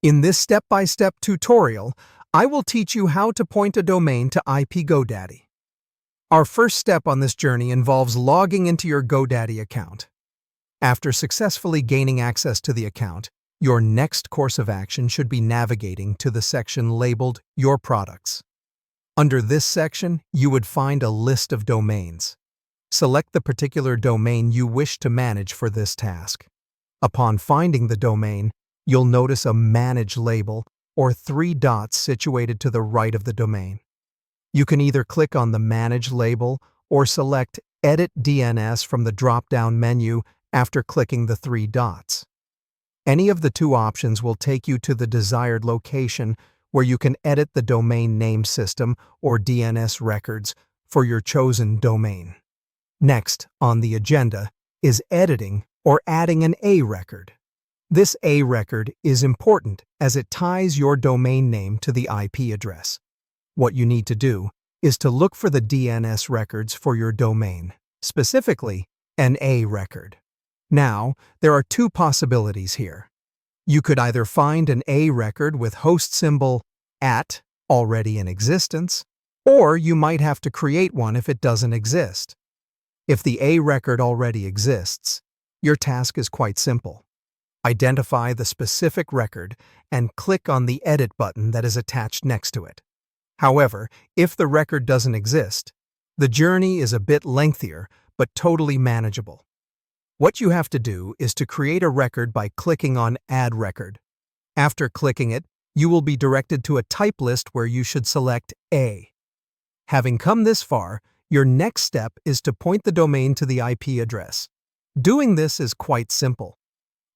In this step-by-step tutorial, I will teach you how to point a domain to IP GoDaddy. Our first step on this journey involves logging into your GoDaddy account. After successfully gaining access to the account, your next course of action should be navigating to the section labeled Your Products. Under this section, you would find a list of domains. Select the particular domain you wish to manage for this task. Upon finding the domain, you'll notice a Manage label or 3 dots situated to the right of the domain. You can either click on the Manage label or select Edit DNS from the drop-down menu after clicking the 3 dots. Any of the 2 options will take you to the desired location where you can edit the domain name system or DNS records for your chosen domain. Next on the agenda is editing or adding an A record. This A record is important as it ties your domain name to the IP address. What you need to do is to look for the DNS records for your domain, specifically an A record. Now, there are 2 possibilities here. You could either find an A record with host symbol @ already in existence, or you might have to create one if it doesn't exist. If the A record already exists, your task is quite simple. Identify the specific record and click on the Edit button that is attached next to it. However, if the record doesn't exist, the journey is a bit lengthier but totally manageable. What you have to do is to create a record by clicking on Add Record. After clicking it, you will be directed to a type list where you should select A. Having come this far, your next step is to point the domain to the IP address. Doing this is quite simple.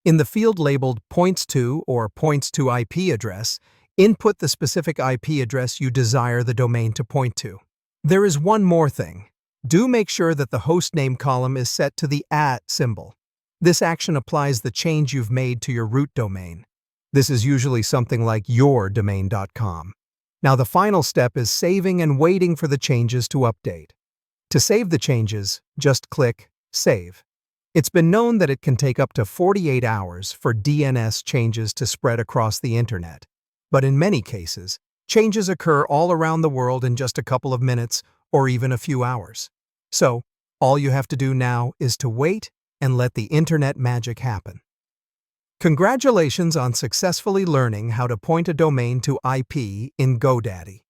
In the field labeled Points to or Points to IP address, input the specific IP address you desire the domain to point to. There is one more thing. Do make sure that the hostname column is set to the @ symbol. This action applies the change you've made to your root domain. This is usually something like yourdomain.com. Now the final step is saving and waiting for the changes to update. To save the changes, just click Save. It's been known that it can take up to 48 hours for DNS changes to spread across the internet. But in many cases, changes occur all around the world in just a couple of minutes or even a few hours. So, all you have to do now is to wait and let the internet magic happen. Congratulations on successfully learning how to point a domain to IP in GoDaddy.